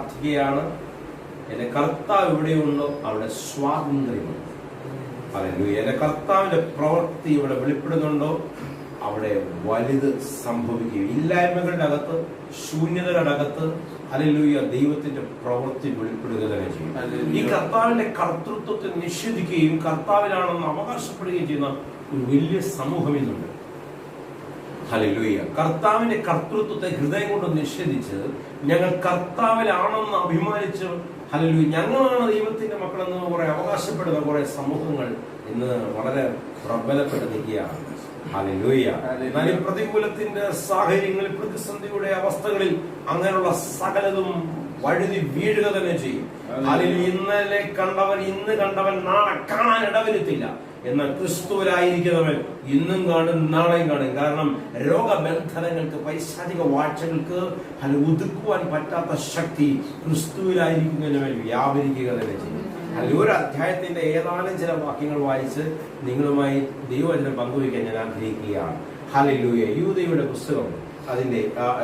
പ്രാർത്ഥിക്കുകയാണ്, എന്റെ കർത്താവ് എവിടെയുണ്ടോ അവിടെ സ്വാതന്ത്ര്യമുണ്ട്. ഹല്ലേലൂയ. എന്റെ കർത്താവിന്റെ പ്രവൃത്തി ഇവിടെ വെളിപ്പെടുന്നുണ്ടോ അവിടെ വലുത് സംഭവിക്കുകയും ഇല്ലായ്മകളുടെ അകത്ത്, ശൂന്യതകളുടെ അകത്ത് ഹല്ലേലൂയ ദൈവത്തിന്റെ പ്രവൃത്തി വെളിപ്പെടുക തന്നെ ചെയ്യും. ഈ കർത്താവിന്റെ കർത്തൃത്വത്തെ നിഷേധിക്കുകയും കർത്താവിലാണെന്ന് അവകാശപ്പെടുകയും ചെയ്യുന്ന ഒരു വലിയ സമൂഹം ഇന്നുണ്ട്. ഹല്ലേലൂയ. കർത്താവിന്റെ കർത്തൃത്വത്തെ ഹൃദയം കൊണ്ട് നിഷേധിച്ച് ഞങ്ങൾ കർത്താവിലാണെന്ന് അഭിമാനിച്ച് ഹല്ലേലൂയ ഞങ്ങളാണ് ദൈവത്തിന്റെ മക്കളെന്ന് കുറെ അവകാശപ്പെടുന്ന കുറെ സമൂഹങ്ങൾ ഇന്ന് വളരെ പ്രബലപ്പെട്ട് നിൽക്കുകയാണ്. ഹല്ലേലൂയ. എന്നാൽ ഈ പ്രതികൂലത്തിന്റെ സാഹചര്യങ്ങളിൽ, പ്രതിസന്ധിയുടെ അവസ്ഥകളിൽ അങ്ങനെയുള്ള സകലതും വഴുതി വീഴുക തന്നെ ചെയ്യും. ഹല്ലേലൂയ. ഇന്നലെ കണ്ടവൻ ഇന്ന് കണ്ടവൻ നാളെ കാണാൻ ഇടവരുത്തില്ല. എന്നാൽ ക്രിസ്തുവിലായിരിക്കുന്നവൻ ഇന്നും കാണും നാളെയും കാണും. കാരണം രോഗബന്ധനങ്ങൾക്ക്, പൈശാചിക വാഴ്ചകൾക്ക് ഒതുക്കുവാൻ പറ്റാത്ത ശക്തി ക്രിസ്തുവിലായിരിക്കുന്നവൻ വ്യാപരിക്കുക തന്നെ ചെയ്യും. അതിൽ ഒരു അധ്യായത്തിന്റെ ഏതാനും ചില വാക്യങ്ങൾ വായിച്ച് നിങ്ങളുമായി ദൈവവചനം പങ്കുവയ്ക്കാൻ ഞാൻ ആഗ്രഹിക്കുകയാണ്. ഹല്ലേലൂയ. യൂദയുടെ പുസ്തകം അതിന്റെ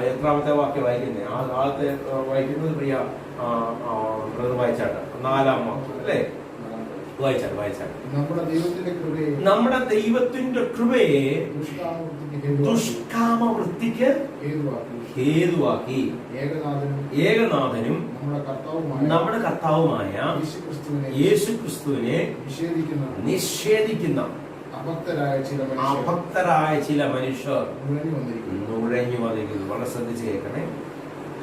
എത്രാമത്തെ വാക്യം വായിക്കുന്നത്? ആദ്യത്തെ വായിക്കുന്നത് പ്രിയ ബ്രദർ വായിച്ചാട്ട് 4-ാം വാക്യം അല്ലേ? വായിച്ചാട്ട്. നമ്മുടെ ദൈവത്തിന്റെ കൃപയെ ദുഷ്കാമവൃത്തിക്ക് ഹേതുവാക്കി ഏകനാഥനും നമ്മുടെ കർത്താവുമായ യേശുക്രിസ്തുവിനെ നിഷേധിക്കുന്ന അഭക്തരായ ചില മനുഷ്യർ നുഴഞ്ഞു വന്നിരിക്കുന്നു. വളരെ ശ്രദ്ധിച്ച് കേൾക്കണേ.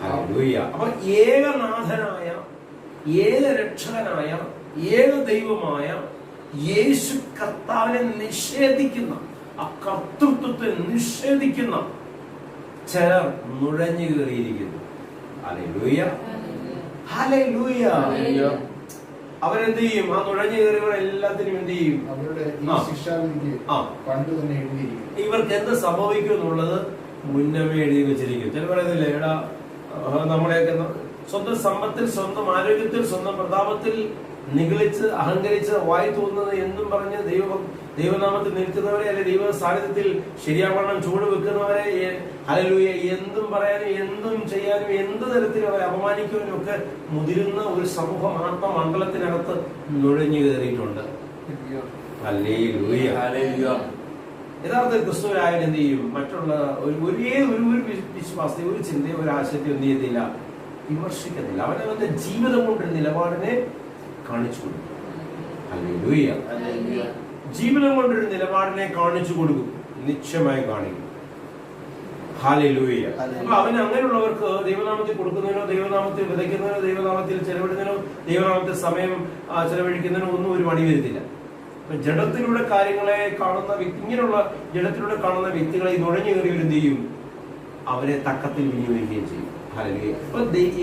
ഹല്ലേലൂയ. അപ്പൊ ഏകനാഥനായ, ഏകരക്ഷകനായ, ഏക ദൈവമായ യേശു കർത്താവിനെ നിഷേധിക്കുന്ന, ആ കർത്തൃത്വത്തെ നിഷേധിക്കുന്ന ചിലർ നുഴഞ്ഞു കയറിയിരിക്കുന്നു. ഹല്ലേലൂയ. ഹല്ലേലൂയ. അവരെന്ത് ചെയ്യും? ആ നുഴഞ്ഞു കയറിയവർ എല്ലാത്തിനും എന്ത് ചെയ്യും? ഇവർക്ക് എന്ത് സംഭവിക്കും എന്നുള്ളത് മുന്നമേ എഴുതി വെച്ചിരിക്കും. ചില പറയുന്നില്ലേ, എടാ നമ്മുടെയൊക്കെ സ്വന്തം സമ്പത്തിൽ, സ്വന്തം ആരോഗ്യത്തിൽ, സ്വന്തം പ്രതാപത്തിൽ നിഗളിച്ച് അഹങ്കരിച്ച് വായി തോന്നുന്നത് എന്നും പറഞ്ഞ് ദൈവനാമത്തിൽ നിൽക്കുന്നവരെ, അല്ലെ ദൈവ സാന്നിധ്യത്തിൽ ശരിയാവണ്ണം ചൂട് വെക്കുന്നവരെ ഹല്ലേലൂയ എന്തും പറയാനും എന്തും ചെയ്യാനും എന്ത് തരത്തിലും അവരെ അപമാനിക്കുവാനും ഒക്കെ മുതിരുന്ന ഒരു സമൂഹം ആത്മമണ്ഡലത്തിനകത്ത് നുഴഞ്ഞു കയറിയിട്ടുണ്ട്. ഹല്ലേലൂയ. യഥാർത്ഥ ക്രിസ്തുവിനായാലും എന്ത് ചെയ്യും? മറ്റുള്ള ഒരു വിശ്വാസത്തെ, ഒരു ചിന്തയെ, ഒരു ആശയത്തെ ഒന്നും ചെയ്തില്ല, വിമർശിക്കുന്നില്ല. അവനവന്റെ ജീവിതം കൊണ്ടൊരു നിലപാടിനെ കാണിച്ചു കൊടുക്കും. ഹല്ലേലൂയ. ജീവിതം കൊണ്ടൊരു നിലപാടിനെ കാണിച്ചു കൊടുക്കും, നിശ്ചയമായി കാണിക്കും. ഹല്ലേലൂയ. അപ്പൊ അവന് അങ്ങനെയുള്ളവർക്ക് ദൈവനാമത്തിൽ കൊടുക്കുന്നതിനോ, ദൈവനാമത്തിൽ വിതയ്ക്കുന്നതിനോ, ദൈവനാമത്തിൽ ചെലവിടുന്നതിനോ, ദൈവനാമത്തിൽ സമയം ചെലവഴിക്കുന്നതിനോ ഒന്നും ഒരു മടി വരുത്തില്ല. ജഡത്തിലൂടെ കാര്യങ്ങളെ കാണുന്ന വ്യക്തി, ഇങ്ങനെയുള്ള ജഡത്തിലൂടെ കാണുന്ന വ്യക്തികളെ നുഴഞ്ഞു കയറിയവർ എന്ത് ചെയ്യും? അവരെ തക്കത്തിൽ വിനിയോഗിക്കുകയും ചെയ്യും.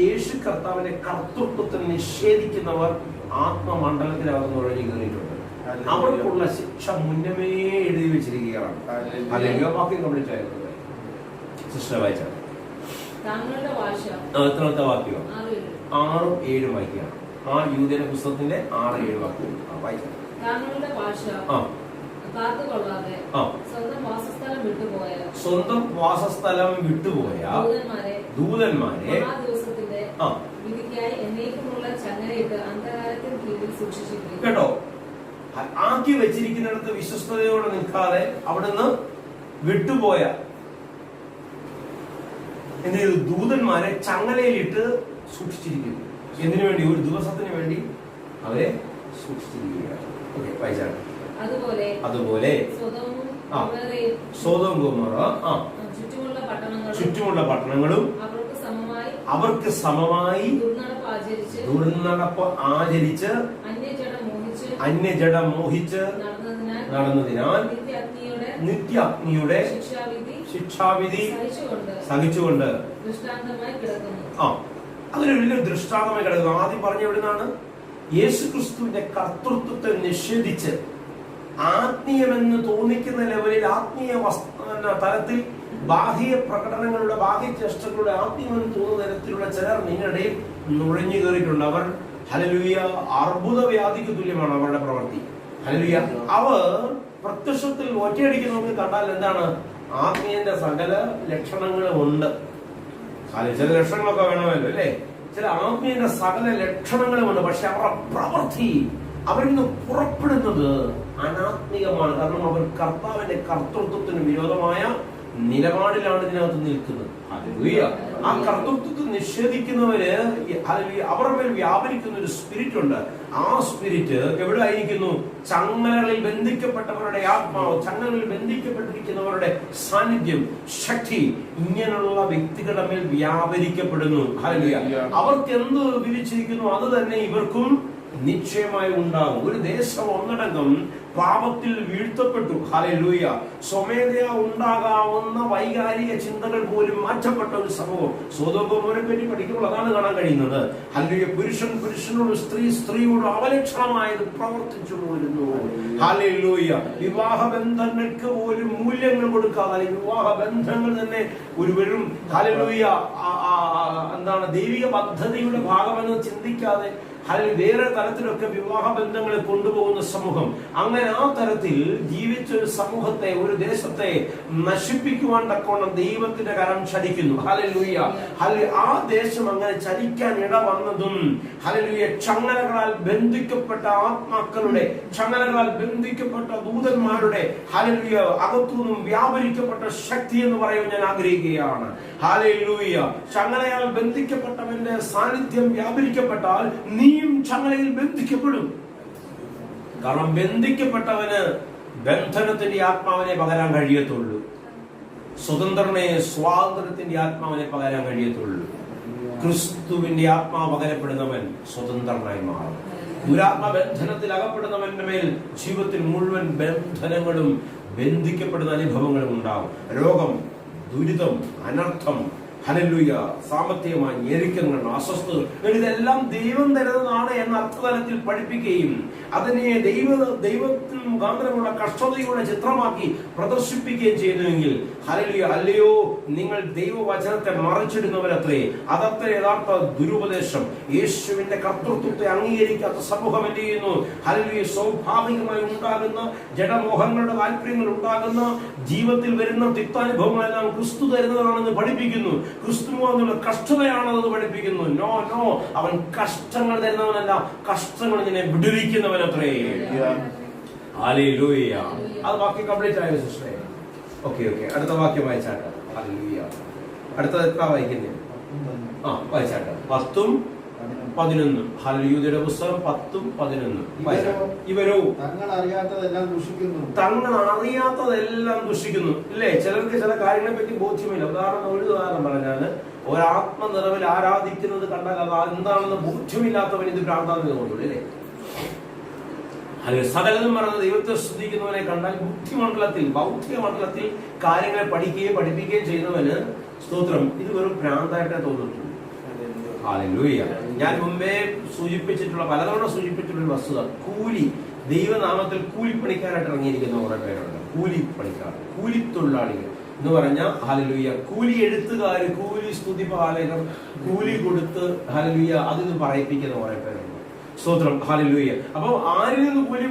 യേശു കർത്താവിന്റെ കർത്തൃത്വത്തെ നിഷേധിക്കുന്നവർ ആത്മമണ്ഡലത്തിനകത്ത് നുഴഞ്ഞു കയറിയിട്ടുണ്ട്. അവർക്കുള്ള ശിക്ഷ മുന്നമേ എഴുതി വെച്ചിരിക്കുകയാണ്. അല്ലെങ്കിൽ വാക്യം കംപ്ലീറ്റ് ആയിരുന്നു. സിസ്റ്റർ വായിച്ചാൽ എത്രാമത്തെ വാക്യം? 6-7 വാക്യമാണ്. ആ യൂദയുടെ പുസ്തകത്തിന്റെ 6-7 വാക്യം വായിച്ചാൽ. സ്വന്തം വാസസ്ഥലം വിട്ടുപോയ ദൂതന്മാരെ കേട്ടോ ആക്കി വെച്ചിരിക്കുന്നിടത്ത് വിശ്വസ്തയോടെ നിൽക്കാതെ അവിടുന്ന് വിട്ടുപോയ എന്ത് ചെയ്തു? ദൂതന്മാരെ ചങ്ങലയിലിട്ട് സൂക്ഷിച്ചിരിക്കുന്നു. എന്തിനു വേണ്ടി? ഒരു ദിവസത്തിന് വേണ്ടി അവരെ സൂക്ഷിച്ചിരിക്കുകയാണ്. അതുപോലെ സൊദോം ഗൊമോറ ചുറ്റുമുള്ള പട്ടണങ്ങളും അവർക്ക് സമമായി ദുർനടപ്പ് ആചരിച്ച് അന്യജഡം മോഹിച്ച് നടന്നതിനാൽ നിത്യാഗ്നിയുടെ ശിക്ഷാവിധി സഹിച്ചുകൊണ്ട് അതൊരു വലിയ ദൃഷ്ടാന്തമായി കിടക്കുന്നു. ആദ്യം പറഞ്ഞ എവിടുന്നാണ്? യേശുക്രിസ്തുവിന്റെ കർത്തൃത്വത്തെ നിഷേധിച്ച് ആത്മീയമെന്ന് തോന്നിക്കുന്ന ലെവലിൽ, ആത്മീയ തലത്തിൽ, ബാഹ്യ പ്രകടനങ്ങളുടെ, ബാഹ്യ ചേഷ്ടങ്ങളുടെ ആത്മീയമെന്ന് തോന്നുന്ന തരത്തിലുള്ള ചിലർ നിങ്ങളുടെ നുഴഞ്ഞു കയറിയിട്ടുണ്ട്. അവർ ഹല്ലേലൂയ അർബുദ വ്യാധിക്ക് തുല്യമാണ് അവരുടെ പ്രവൃത്തി. ഹല്ലേലൂയ. അവർ പ്രത്യക്ഷത്തിൽ ഒറ്റയടിക്ക് നമുക്ക് കണ്ടാൽ എന്താണ്? ആത്മീയന്റെ സകല ലക്ഷണങ്ങളും ഉണ്ട്. ചില ലക്ഷണങ്ങളൊക്കെ വേണമല്ലോ അല്ലേ? ചില ആത്മീയ സകല ലക്ഷണങ്ങളുമുണ്ട്. പക്ഷെ അവരുടെ പ്രവൃത്തി, അവരിൽ നിന്ന് പുറപ്പെടുന്നത് അനാത്മികമാണ്. കാരണം അവർ കർത്താവിന്റെ കർത്തൃത്വത്തിന് വിരോധമായ നിലപാടിലാണ് ഇതിനകത്ത് നിൽക്കുന്നത്. ആ കർത്തൃത്വത്തെ നിഷേധിക്കുന്നവര് അവരുടെ മേൽ വ്യാപരിക്കുന്ന ഒരു സ്പിരിറ്റ് ഉണ്ട്. ആ സ്പിരിറ്റ് എവിടെ ആയിരിക്കുന്നു? ചങ്ങലകളിൽ ബന്ധിക്കപ്പെട്ടവരുടെ ആത്മാവ്, ചങ്ങലകളിൽ ബന്ധിക്കപ്പെട്ടിരിക്കുന്നവരുടെ സാന്നിധ്യം, ശക്തി ഇങ്ങനെയുള്ള വ്യക്തികളുടെ മേൽ വ്യാപരിക്കപ്പെടുന്നു. അവർക്ക് എന്ത് വിധിച്ചിരിക്കുന്നു അത് തന്നെ ഇവർക്കും നിശ്ചയമായി ഉണ്ടാകും. ഒരു ദേശം ഒന്നടങ്കം പാപത്തിൽ വീഴ്ത്തപ്പെട്ടു. ഹല്ലേലൂയ. സ്വമേധയാ ഉണ്ടാകാവുന്ന വൈകാരിക ചിന്തകൾ പോലും മാറ്റപ്പെട്ട ഒരു സംഭവം. സൊദോം ഗൊമോരയെ പറ്റി പഠിക്കുമ്പോൾ അതാണ് കാണാൻ കഴിയുന്നത്. ഹല്ലേലൂയ. പുരുഷൻ പുരുഷനോട്, സ്ത്രീ സ്ത്രീയോട് അവലക്ഷണമായത് പ്രവർത്തിച്ചു പോരുന്നു. ഹല്ലേലൂയ. വിവാഹ ബന്ധങ്ങൾക്ക് പോലും മൂല്യങ്ങൾ കൊടുക്കാതെ, വിവാഹ ബന്ധങ്ങൾ തന്നെ ഒരു വെറും ഹല്ലേലൂയ എന്താണ് ദൈവിക പദ്ധതിയുടെ ഭാഗമെന്ന് ചിന്തിക്കാതെ വേറെ തരത്തിലൊക്കെ വിവാഹ ബന്ധങ്ങളെ കൊണ്ടുപോകുന്ന സമൂഹം. അങ്ങനെ ആ തരത്തിൽ ജീവിച്ച ഒരു സമൂഹത്തെ, ഒരു ദേശത്തെ നശിപ്പിക്കുവാൻ തക്കോണം ദൈവത്തിന്റെ കരം ചലിക്കുന്നു. ഹല്ലേലൂയ. ആ ദേശം അങ്ങനെ ചലിക്കാൻ ഇട വന്നതും ഹല്ലേലൂയ ചങ്ങലകളാൽ ബന്ധിക്കപ്പെട്ട ആത്മാക്കളുടെ, ചങ്ങലകളാൽ ബന്ധിക്കപ്പെട്ട ദൂതന്മാരുടെ ഹല്ലേലൂയ അകത്തുനിന്നും വ്യാപരിക്കപ്പെട്ട ശക്തി എന്ന് പറയാൻ ഞാൻ ആഗ്രഹിക്കുകയാണ്. ഹല്ലേലൂയ. ചങ്ങലയാൽ ബന്ധിക്കപ്പെട്ടവന്റെ സാന്നിധ്യം വ്യാപരിക്കപ്പെട്ടാൽ നീയും ചങ്ങലയിൽ ബന്ധിക്കപ്പെടും. കാരണം ബന്ധിക്കപ്പെട്ടവന് ബന്ധനത്തിന്റെ ആത്മാവിനെ പകരാൻ കഴിയത്തുള്ളൂ. സ്വതന്ത്രനെ സ്വാതന്ത്ര്യത്തിന്റെ ആത്മാവിനെ പകരാൻ കഴിയത്തുള്ളൂ. ക്രിസ്തുവിന്റെ ആത്മാവ് പകരപ്പെടുന്നവൻ സ്വതന്ത്രനായി മാറും. ദുരാത്മ ബന്ധനത്തിൽ അകപ്പെടുന്നവന്റെ മേൽ ജീവിതത്തിൽ മുഴുവൻ ബന്ധനങ്ങളും ബന്ധിക്കപ്പെടുന്ന അനുഭവങ്ങളും ഉണ്ടാവും. രോഗം, ദുരിതം, അനർത്ഥം, ഹല്ലേലൂയ, സാമ്പത്തികമായ ഞെരുക്കങ്ങൾ, അസ്വസ്ഥതകൾ, ഇതെല്ലാം ദൈവം തരുന്നതാണ് എന്ന അർത്ഥതലത്തിൽ പഠിപ്പിക്കുകയും അതിനെ ദൈവത്തിന് മുഖാന്തരമുള്ള കഷ്ടതയുടെ ചിത്രമാക്കി പ്രദർശിപ്പിക്കുകയും ചെയ്യുന്നുവെങ്കിൽ ഹല്ലേലൂയ, അല്ലയോ നിങ്ങൾ ദൈവവചനത്തെ മറിച്ചിടുന്നവരത്രേ. അതത്ര യഥാർത്ഥ ദുരുപദേശം. യേശുവിന്റെ കർത്തൃത്വത്തെ അംഗീകരിക്കാത്ത സമൂഹം എന്ത് ചെയ്യുന്നു? ഹല്ലേലൂയ, സ്വാഭാവികമായി ഉണ്ടാകുന്ന ജഡമോഹങ്ങളുടെ താല്പര്യങ്ങൾ ഉണ്ടാകുന്ന ജീവിതത്തിൽ വരുന്ന തിക്താനുഭവങ്ങളെല്ലാം ക്രിസ്തു തരുന്നതാണെന്ന് പഠിപ്പിക്കുന്നു. ക്രിസ്തുവിനുള്ള കഷ്ടതയാണെന്ന് പഠിപ്പിക്കുന്നു. നോ നോ, അവൻ കഷ്ടങ്ങൾ തരുന്നവനല്ല, കഷ്ടങ്ങൾ ഇങ്ങനെ വിടുവിക്കുന്നവനത്രേ. ഹല്ലേലൂയ. അത് വാക്യം കംപ്ലീറ്റ് ആയോ സിസ്റ്ററെ? ഓക്കെ. അടുത്ത വാക്യം വായിച്ചാട്ടെ. ഹല്ലേലൂയ. അടുത്തത് എത്ര വായിക്കുന്നത്? വായിച്ചാട്ടെ. 10ഉം 11. ഹല്ലേലൂയയുടെ പുസ്തകം 10ഉം 11. ഇവരോ തങ്ങൾ അറിയാത്തതെല്ലാം ദുഷിക്കുന്നു. ഇല്ലേ? ചിലർക്ക് ചില കാര്യങ്ങളെ പറ്റി ബോധ്യമില്ല. ഒരു ഉദാഹരണം പറഞ്ഞാല്, ഒരാത്മനിറവിൽ ആരാധിക്കുന്നത് കണ്ടാൽ അത് എന്താണെന്ന് ബോധ്യമില്ലാത്തവൻ ഇത് ഭ്രാന്താന്ന് തോന്നുള്ളൂ. അല്ലേ? സകലതും പറഞ്ഞ ദൈവത്തെ സ്തുതിക്കുന്നവനെ കണ്ടാൽ ബുദ്ധിമണ്ഡലത്തിൽ, ഭൗതിക മണ്ഡലത്തിൽ കാര്യങ്ങളെ പഠിപ്പിക്കുകയും ചെയ്യുന്നവന് സ്തോത്രം ഇത് വെറും ഭ്രാന്തായിട്ടേ തോന്നിട്ടുള്ളൂ. ഹല്ലേലൂയ. ഞാൻ മുമ്പേ പലതവണ സൂചിപ്പിച്ചിട്ടുള്ള വസ്തുത, കൂലി, ദൈവനാമത്തിൽ കൂലിപ്പണിക്കാരായിട്ട് ഇറങ്ങിയിരിക്കുന്ന കുറെ പേരുണ്ട്. കൂലിപ്പണിക്കാർ, കൂലിത്തൊഴിലാളികൾ എന്ന് പറഞ്ഞാൽ ഹല്ലേലൂയ, കൂലി എഴുത്തുകാര്, കൂലി സ്തുതിപാലകർ, കൂലി കൊടുത്ത് ഹല്ലേലൂയ അതിന് പറയിപ്പിക്കുന്ന കുറെ പേരുണ്ട്. സ്തോത്രം. ഹല്ലേലൂയ. അപ്പൊ ആരിൽ നിന്ന് കൂലി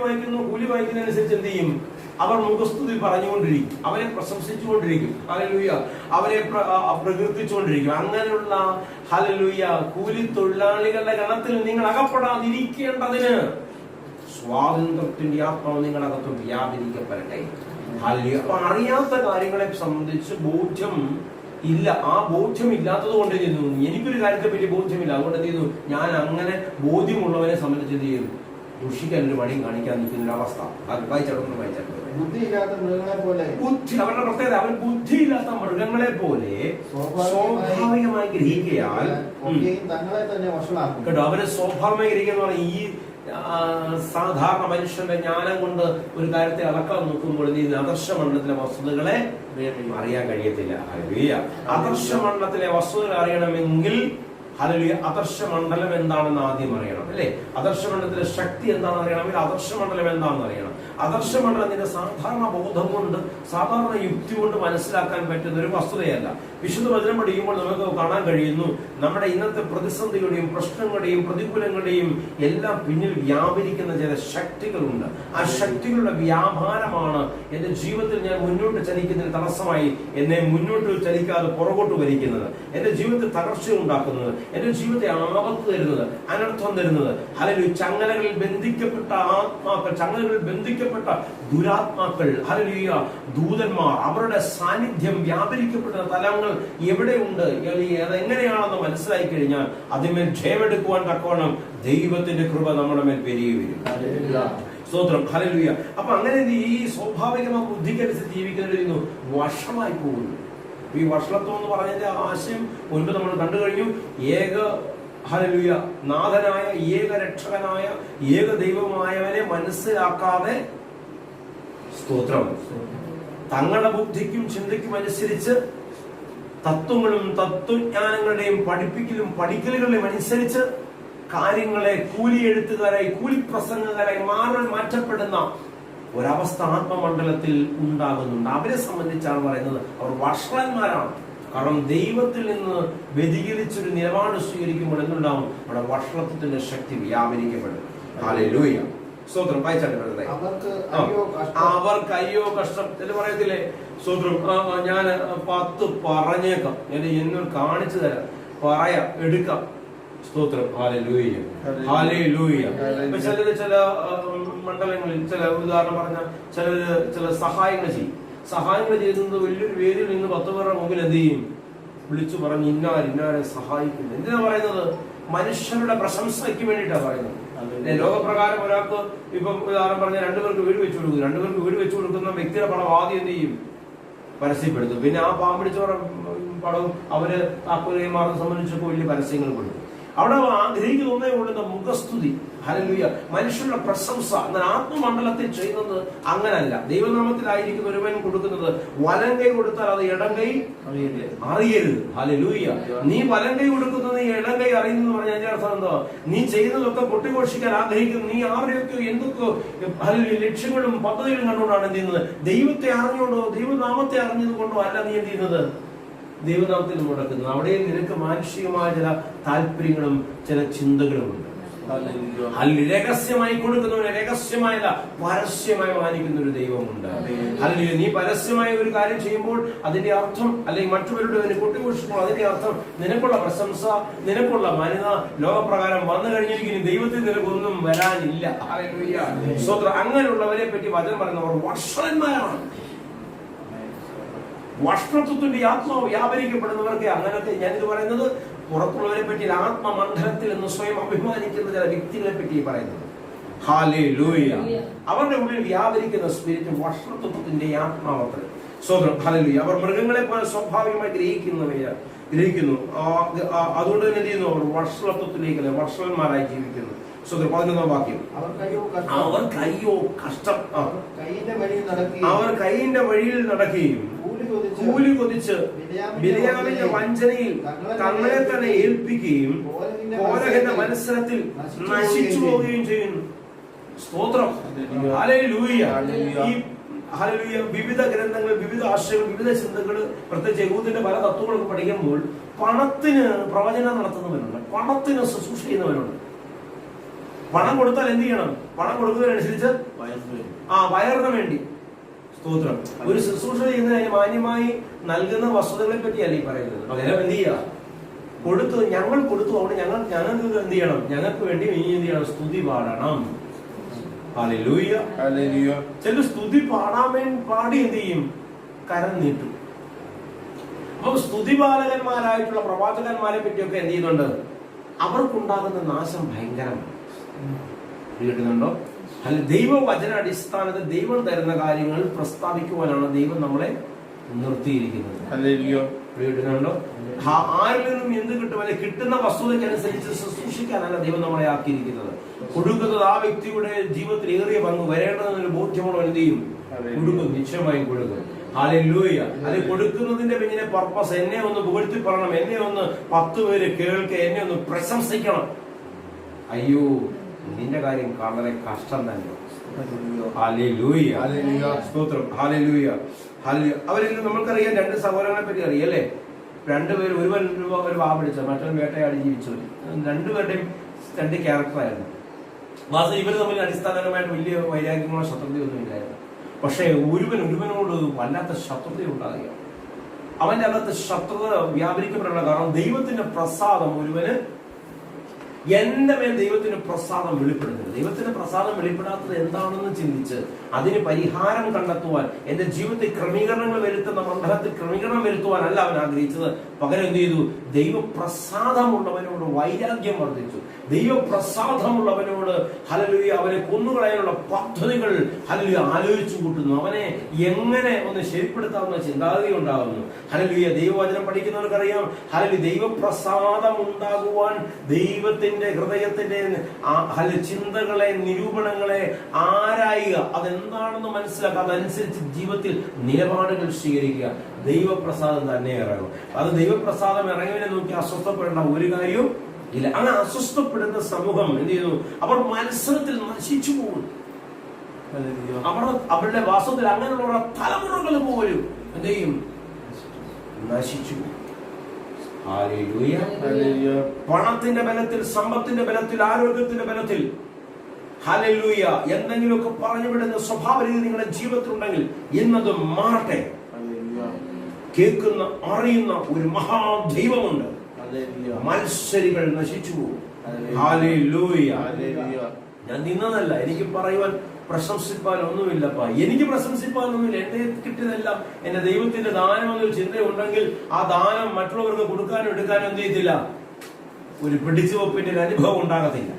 വാങ്ങിക്കുന്നതനുസരിച്ച് എന്ത് ചെയ്യും? അവർ മുഖസ്തുതി പറഞ്ഞുകൊണ്ടിരിക്കും, അവരെ പ്രശംസിച്ചുകൊണ്ടിരിക്കും. ഹല്ലേലൂയ. അവരെ പ്രകീർത്തിച്ചുകൊണ്ടിരിക്കും. അങ്ങനെയുള്ള ഹല്ലേലൂയ കൂലി തൊഴിലാളികളുടെ ഗണത്തിൽ നിങ്ങൾ അകപ്പെടാതിരിക്കേണ്ടതിന് സ്വാതന്ത്ര്യത്തിന്റെ ആത്മാവ് നിങ്ങളകത്ത് വ്യാപരിക്കപ്പെടട്ടെ. ഹല്ലേലൂയ. അപ്പൊ അറിയാത്ത കാര്യങ്ങളെ സംബന്ധിച്ച് ബോധ്യം ഇല്ല. ആ ബോധ്യം ഇല്ലാത്തത് കൊണ്ട് ചെയ്യുന്നു. എനിക്കൊരു കാര്യത്തെ പറ്റി ബോധ്യമില്ല, അതുകൊണ്ട് എന്ത് ചെയ്യുന്നു? ഞാൻ അങ്ങനെ ബോധ്യമുള്ളവനെ സംബന്ധിച്ച് എന്ത് ചെയ്യും? ദുഷിക്കാൻ ഒരു വഴിയും കാണിക്കാൻ നിൽക്കുന്ന ഒരു അവസ്ഥ. അത് വായിച്ചോട്ടൊന്നും വായിച്ചാൽ അവരുടെ പ്രത്യേകത, അവർ ബുദ്ധിയില്ലാത്ത മൃഗങ്ങളെ പോലെ സ്വാഭാവികമായി ഗ്രഹിക്കയാൽ കേട്ടോ. അവര് സ്വാഭാവികമായി ഗ്രഹിക്കുക എന്ന് പറഞ്ഞാൽ ഈ സാധാരണ മനുഷ്യന്റെ ജ്ഞാനം കൊണ്ട് ഒരു കാര്യത്തെ അളക്കാൻ നോക്കുമ്പോൾ ഈ ആദർശ മണ്ഡലത്തിലെ വസ്തുതകളെ അറിയാൻ കഴിയത്തില്ല. ആദർശ മണ്ഡലത്തിലെ വസ്തുതകൾ അറിയണമെങ്കിൽ ഹല്ലേലൂയ ആദർശ മണ്ഡലം എന്താണെന്ന് ആദ്യം അറിയണം. അല്ലെ? ആദർശ മണ്ഡലത്തിലെ ശക്തി എന്താണെന്ന് അറിയണമെങ്കിൽ ആദർശ മണ്ഡലം എന്താണെന്ന് അറിയണം. ആദർശ മണ്ഡലത്തിന്റെ സാധാരണ ബോധം കൊണ്ട്, സാധാരണ യുക്തി കൊണ്ട് മനസ്സിലാക്കാൻ പറ്റുന്ന ഒരു വസ്തുതയല്ല. വിശുദ്ധ വചനം പഠിക്കുമ്പോൾ നമുക്ക് കാണാൻ കഴിയുന്നു, നമ്മുടെ ഇന്നത്തെ പ്രതിസന്ധികളുടെയും പ്രശ്നങ്ങളുടെയും പ്രതികൂലങ്ങളുടെയും എല്ലാം പിന്നിൽ വ്യാപരിക്കുന്ന ചില ശക്തികളുണ്ട്. ആ ശക്തികളുടെ വ്യാപാരമാണ് എന്റെ ജീവിതത്തിൽ ഞാൻ മുന്നോട്ട് ചലിക്കുന്നതിന് തടസ്സമായി എന്നെ മുന്നോട്ട് ചലിക്കാതെ പുറകോട്ട് വലിക്കുന്നത്, എന്റെ ജീവിതത്തിൽ തകർച്ച ഉണ്ടാക്കുന്നത്, എന്റെ ജീവിതത്തെ ആപത്ത് തരുന്നത്, അനർത്ഥം തരുന്നത്. ഹല്ലേലൂയ. ചങ്ങലകളിൽ ബന്ധിക്കപ്പെട്ട ആത്മാക്കൾ, ചങ്ങലകളിൽ ബന്ധിക്കപ്പെട്ട ദുരാത്മാക്കൾ, ഹല്ലേലൂയ, ദൂതന്മാർ, അവരുടെ സാന്നിധ്യം വ്യാപരിക്കപ്പെടുന്ന തലങ്ങൾ എവിടെയുണ്ട്, അതെങ്ങനെയാണെന്ന് മനസ്സിലാക്കി കഴിഞ്ഞാൽ അതിന്മേൽ ജയമെടുക്കുവാൻ തക്കവണ്ണം ദൈവത്തിന്റെ കൃപ നമ്മുടെ മേൽ പെരുകി വരും. സ്തോത്രം. ഹല്ലേലൂയ. അപ്പൊ അങ്ങനെ ഈ സ്വാഭാവികമായ ബുദ്ധിക്കനുസരിച്ച് ജീവിക്കുന്നതിന് വഷളായി പോകുന്നു. ഈ വഷളത്വം എന്ന് പറഞ്ഞതിന്റെ ആശയം മുൻപ് നമ്മൾ കണ്ടു കഴിഞ്ഞു. ഹല്ലേലൂയ, നാഥനായ ഏക രക്ഷകനായ ഏക ദൈവമായവനെ മനസ്സിലാക്കാതെ, സ്തോത്രം, തങ്ങളുടെ ബുദ്ധിക്കും ചിന്തയ്ക്കും അനുസരിച്ച് തത്വങ്ങളും തത്വജ്ഞാനങ്ങളുടെയും പഠിക്കലുകളുടെയും അനുസരിച്ച് കാര്യങ്ങളെ കൂലി എഴുത്തുകാരായി, കൂലിപ്രസംഗക്കാരായി മാറ്റപ്പെടുന്ന ഒരവസ്ഥ ആത്മമണ്ഡലത്തിൽ ഉണ്ടാകുന്നുണ്ട്. അവരെ സംബന്ധിച്ചാണ് പറയുന്നത് അവർ വഷളന്മാരാണ്. കാരണം ദൈവത്തിൽ നിന്ന് വ്യതിചലിച്ചൊരു നിലപാട് സ്വീകരിക്കുമ്പോൾ എന്തുണ്ടാവും? അവിടെ വഷളത്വത്തിന്റെ ശക്തി വ്യാപരിക്കപ്പെടും. ഹല്ലേലൂയ. സ്തോത്രം. വായിച്ചാട്ടെ. അവർക്ക് അയ്യോ കഷ്ടം എന്ന് പറയത്തില്ലേ? സ്തോത്രം. ഞാൻ 10 പറഞ്ഞേക്കാം, എന്നോട് കാണിച്ചു തരാം, പറയാം, എടുക്കാം. സ്തോത്രം. ഹല്ലേലൂയ. ഹല്ലേലൂയ. ചില മണ്ഡലങ്ങളിൽ, ചില ഉദാഹരണം പറഞ്ഞ ചില സഹായങ്ങൾ ചെയ്യുന്നത് വലിയൊരു വേദിയിൽ നിന്ന് 10 പേരുടെ മുമ്പിൽ എന്ത് ചെയ്യും? വിളിച്ചു പറഞ്ഞ് ഇന്നാരെ സഹായിക്കുന്നു. എന്തിനാ പറയുന്നത്? മനുഷ്യരുടെ പ്രശംസയ്ക്ക് വേണ്ടിയിട്ടാണ് പറയുന്നത്. ലോകപ്രകാരം ഒരാൾക്ക് ഇപ്പം ഉദാഹരണം പറഞ്ഞ 2 പേർക്ക് വീട് വെച്ചു കൊടുക്കും. 2 പേർക്ക് വീട് വെച്ചു കൊടുക്കുന്ന വ്യക്തിയുടെ പണം ആദ്യം എന്ത് ചെയ്യും? പരസ്യപ്പെടുത്തും. പിന്നെ ആ പാമ്പിടിച്ചവരുടെ പടവും അവര് താക്കോലിമാരെ സംബന്ധിച്ചൊക്കെ വലിയ പരസ്യങ്ങൾ കൊടുക്കും. അവിടെ ആഗ്രഹിക്കുന്ന ഒന്നേ കൊള്ളുന്ന മുഖസ്തുതി. ഹല്ലേലൂയ. മനുഷ്യരുടെ പ്രശംസ. എന്നാൽ ആത്മമണ്ഡലത്തിൽ ചെയ്യുന്നത് അങ്ങനല്ല. ദൈവനാമത്തിലായിരിക്കുന്ന ഒരുവൻ കൊടുക്കുന്നത് വലം കൈ കൊടുത്താൽ അത് ഇടം കൈ അറിയരുത്. ഹല്ലേലൂയ. നീ വലം കൈ കൊടുക്കുന്നത് നീ ഇടം കൈ അറിയുന്നു പറഞ്ഞാൽ അതിന്റെ അർത്ഥം എന്തോ? നീ ചെയ്യുന്നതൊക്കെ പൊട്ടിഘോഷിക്കാൻ ആഗ്രഹിക്കുന്നു. നീ ആരുടെയൊക്കെ എന്തൊക്കെ ലക്ഷ്യങ്ങളും പദ്ധതികളും കണ്ടുകൊണ്ടാണ് എന്ത് ചെയ്യുന്നത്? ദൈവത്തെ അറിഞ്ഞുകൊണ്ടോ ദൈവനാമത്തെ അറിഞ്ഞത് കൊണ്ടോ അല്ല നീ എന്ത് ചെയ്യുന്നത്? ദൈവനാമത്തിൽ മുടക്കുന്നത്. അവിടെ നിനക്ക് മാനുഷികമായ ചില താല്പര്യങ്ങളും ചില ചിന്തകളും ഉണ്ട്. രഹസ്യമായി കൊടുക്കുന്നവന് രഹസ്യമായല്ല, പരസ്യമായി മാനിക്കുന്ന ഒരു ദൈവമുണ്ട്. അല്ലെങ്കിൽ നീ പരസ്യമായ ഒരു കാര്യം ചെയ്യുമ്പോൾ അതിന്റെ അർത്ഥം, അല്ലെങ്കിൽ മറ്റുള്ളവരുടെ കൊട്ടിഘോഷിക്കുമ്പോൾ അതിന്റെ അർത്ഥം നിനക്കുള്ള പ്രശംസ, നിനക്കുള്ള മാന്യത ലോകപ്രകാരം വന്നു കഴിഞ്ഞിരിക്കുന്നു. ദൈവത്തിൽ നിനക്കൊന്നും വരാനില്ല. സ്വതന്ത്രം. അങ്ങനെയുള്ളവരെ പറ്റി വചനം പറയുന്നവർ വഷളന്മാരാണ്. വഷളത്വത്തിന്റെ ആത്മാവ് വ്യാപരിക്കപ്പെടുന്നവർക്ക് അങ്ങനത്തെ ഞാനിത് പറയുന്നത് പുറത്തുള്ളവരെ പറ്റി ആത്മമണ്ഡലത്തിൽ എന്ന് സ്വയം അഭിമാനിക്കുന്ന ചില വ്യക്തികളെ പറ്റി പറയുന്നത്. ഹല്ലേലൂയ. അവരുടെ ഉള്ളിൽ വ്യാപരിക്കുന്ന സ്പിരിറ്റ് വഷളത്വത്തിന്റെ ആത്മാവത്തിൽ. സ്വതന്ത്രം. ഹല്ലേലൂയ. അവർ മൃഗങ്ങളെ പോലെ സ്വാഭാവികമായി ഗ്രഹിക്കുന്നു. അതുകൊണ്ട് തന്നെ എന്ത് ചെയ്യുന്നു? അവർ വഷളത്വത്തിലേക്ക് വഷളന്മാരായി ജീവിക്കുന്നു. സ്വതന്ത്രം. 11-ാം വാക്യം. അവർ കയ്യോ കഷ്ടം. അവർ കൈയിന്റെ വഴിയിൽ നടക്കുകയും കൂലി കൊതിച്ച് ബിന്യാമീന്റെ വഞ്ചനയിൽ തങ്ങളെ തന്നെ ഏൽപ്പിക്കുകയും കോരഹന്റെ മത്സരത്തിൽ നശിച്ചു പോവുകയും ചെയ്യുന്നു. സ്തോത്രം. ഹല്ലേലൂയ. ഈ ഹല്ലേലൂയ. വിവിധ ഗ്രന്ഥങ്ങൾ, വിവിധ ആശയങ്ങൾ, വിവിധ ചിന്തകൾ, പ്രത്യേകിച്ച് യഹൂദന്റെ പല തത്വങ്ങളൊക്കെ പഠിക്കുമ്പോൾ പണത്തിന് പ്രവചനം നടത്തുന്നവരുണ്ട്, പണത്തിന് ശുശ്രൂഷ ചെയ്യുന്നവരുണ്ട്. പണം കൊടുത്താൽ എന്ത് ചെയ്യണം? പണം കൊടുക്കുന്നതിനനുസരിച്ച് വയറിന് വേണ്ടി. സ്തോത്രം. ഒരു ശുശ്രൂഷ ചെയ്യുന്നതിന് മാന്യമായി നൽകുന്ന വസ്തുതകളെ പറ്റിയല്ല ഈ പറയുന്നത്. പകരം എന്ത് ചെയ്യുക? ഞങ്ങൾ കൊടുത്തു. അവിടെ ഞങ്ങൾക്ക് എന്ത് ചെയ്യണം? ഞങ്ങൾക്ക് വേണ്ടി ഇനി എന്ത് ചെയ്യണം? സ്തുതി പാടണം. ഹല്ലേലൂയ. ചില സ്തുതി പാടി എന്ത് ചെയ്യും? കരം നീട്ടും. അപ്പൊ സ്തുതിപാലകന്മാരായിട്ടുള്ള പ്രവാചകന്മാരെ പറ്റിയൊക്കെ എന്ത് ചെയ്യുന്നുണ്ട്? അവർക്കുണ്ടാകുന്ന നാശം ഭയങ്കരമാണ്. കേൾക്കുന്നുണ്ടോ? അല്ല, ദൈവവചന അടിസ്ഥാനത്തിൽ ദൈവം തരുന്ന കാര്യങ്ങൾ പ്രസ്താവിക്കുവാനാണ് ദൈവം നമ്മളെ നിർത്തിയിരിക്കുന്നത്. കേൾക്കുന്നുണ്ടോ? ആരിൽ നിന്നും എന്ത് കിട്ടും? അല്ലെ, കിട്ടുന്ന വസ്തുതയ്ക്കനുസരിച്ച് ശുശ്രൂഷിക്കാനല്ല ദൈവം നമ്മളെ ആക്കിയിരിക്കുന്നത്. കൊടുക്കുന്നത് ആ വ്യക്തിയുടെ ജീവിതത്തിൽ ഏറിയ പങ്ക് വരേണ്ടതെന്നൊരു ബോധ്യമുള്ള എന്ത് ചെയ്യും? കൊടുക്കും. നിശ്ചയമായും കൊടുക്കും. ഹല്ലേലൂയ. അത് കൊടുക്കുന്നതിന്റെ പിന്നിലെ പർപ്പസ് എന്നെ ഒന്ന് പുകഴ്ത്തി പറയണം, എന്നെ ഒന്ന് 10 പേര് കേൾക്കുക, എന്നെ ഒന്ന് പ്രശംസിക്കണം. അയ്യോ, നിന്റെ കാര്യം വളരെ കഷ്ടം തന്നെ. ഹല്ലേലൂയ. സ്തോത്രം. ഹല്ലേലൂയ. അവരിൽ നമ്മൾക്കറിയാം 2 സഹോദരങ്ങളെ പറ്റി അറിയല്ലേ? 2 പേര്, ഒരു വാപിടിച്ച, മറ്റൊരു വേട്ടയാടി ജീവിച്ചവർ. 2 പേരുടെയും 2 ക്യാരക്ടറായിരുന്നു. വാസ്തവം ഇവർ തമ്മിൽ അടിസ്ഥാനപരമായിട്ട് വലിയ വൈരാഗ്യങ്ങളോ ശത്രുതയൊന്നും ഇല്ലായിരുന്നു. പക്ഷേ ഒരുവനോട് വല്ലാത്ത ശത്രുത ഉണ്ടാകുക. അവന്റെ അകത്ത് ശത്രുത വ്യാപരിക്കപ്പെടാനുള്ള കാരണം ദൈവത്തിന്റെ പ്രസാദം ഒരുവന് എന്റെ മേൽ ദൈവത്തിന് പ്രസാദം വെളിപ്പെടുന്നത്. ദൈവത്തിന് പ്രസാദം വെളിപ്പെടാത്തത് എന്താണെന്ന് ചിന്തിച്ച് അതിന് പരിഹാരം കണ്ടെത്തുവാൻ, എന്റെ ജീവിതത്തിൽ ക്രമീകരണങ്ങൾ വരുത്തുന്ന മണ്ഡലത്തിൽ ക്രമീകരണം വരുത്തുവാനല്ല അവൻ ആഗ്രഹിച്ചത്. പകരം എന്ത് ചെയ്തു? ദൈവപ്രസാദമുള്ളവനോട് വൈരാഗ്യം വർദ്ധിച്ചു. ദൈവപ്രസാദമുള്ളവനോട് ഹല്ലേലൂയ അവനെ കൊന്നുകളയാനുള്ള പദ്ധതികൾ ഹല്ലേലൂയ ആലോചിച്ചു കൂട്ടുന്നു. അവനെ എങ്ങനെ ഒന്ന് ശരിപ്പെടുത്താവുന്ന ചിന്താഗതി ഉണ്ടാകുന്നു. ഹല്ലേലൂയ ദൈവവചനം പഠിക്കുന്നവർക്കറിയാം, ഹല്ലേലൂയ ദൈവപ്രസാദം ഉണ്ടാകുവാൻ ദൈവത്തിന്റെ ഹൃദയത്തിന്റെ ചിന്തകളെ, നിരൂപണങ്ങളെ ആരായുക, അതെന്താണെന്ന് മനസ്സിലാക്കുക, അതനുസരിച്ച് ജീവിതത്തിൽ നിലപാടുകൾ സ്വീകരിക്കുക. ദൈവപ്രസാദം തന്നെ ഇറങ്ങും. അത് ദൈവപ്രസാദം ഇറങ്ങിയവനെ നോക്കി അസ്വസ്ഥപ്പെടേണ്ട ഒരു കാര്യവും ഇല്ല. അങ്ങനെ അസ്വസ്ഥപ്പെടുന്ന സമൂഹം എന്ത് ചെയ്യുന്നു? അവർ മത്സരത്തിൽ നശിച്ചു പോകും. അവരുടെ വാസത്തിൽ അങ്ങനെയുള്ള തലമുറകൾ പോലും എന്ത് ചെയ്യും? നശിച്ചു പോകും. പണത്തിന്റെ ബലത്തിൽ, സമ്പത്തിന്റെ ബലത്തിൽ, ആരോഗ്യത്തിന്റെ ബലത്തിൽ ഹല്ലേലൂയ എന്തെങ്കിലുമൊക്കെ പറഞ്ഞു വിടുന്ന സ്വഭാവ രീതി നിങ്ങളുടെ ജീവിതത്തിൽ ഉണ്ടെങ്കിൽ ഇന്നത് മാറട്ടെ. കേൾക്കുന്ന, അറിയുന്ന ഒരു മഹാദൈവമുണ്ട്. മത്സരികൾ നശിച്ചു പോകും. ഹല്ലേലൂയ. ഞാൻ നിന്നതല്ല, എനിക്ക് പറയുവാൻ പ്രശംസിപ്പാൻ ഒന്നുമില്ലപ്പാ. എനിക്ക് പ്രശംസിപ്പാനൊന്നുമില്ല. എന്റെ കിട്ടിയതെല്ലാം എന്റെ ദൈവത്തിന്റെ ദാനം എന്നൊരു ചിന്തയുണ്ടെങ്കിൽ ആ ദാനം മറ്റുള്ളവർക്ക് കൊടുക്കാനും എടുക്കാനും എന്ത് ചെയ്തില്ല? ഒരു പിടിച്ചുവെപ്പിന്റെ ഒരു അനുഭവം ഉണ്ടാകത്തില്ല.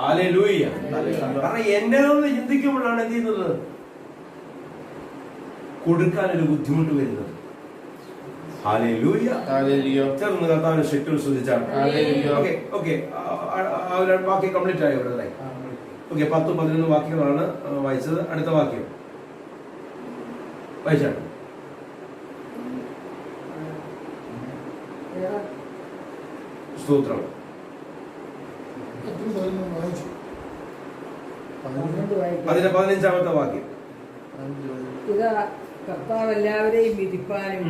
ഹല്ലേലൂയ. കാരണം എന്റേതെന്ന് ചിന്തിക്കുമ്പോഴാണ് എന്ത് ചെയ്യുന്നത്? കൊടുക്കാനൊരു ബുദ്ധിമുട്ട് വരുന്നത്. ഹല്ലേലൂയ. ചേർന്ന് കർത്താവിന്റെ ശക്തികൾ ശ്രദ്ധിച്ചാണ്. ബാക്കി കംപ്ലീറ്റ് ആയി ഇവിടെ. ഓക്കെ, 10-11 വാക്യങ്ങളാണ് വായിച്ചത്. അടുത്ത വാക്യം വായിച്ചാണ്. സ്തോത്രം. അതിന്റെ 15-ാമത്തെ വാക്യം. ഇതാ കർത്താവ് എല്ലാവരെയും വിധിപ്പാനും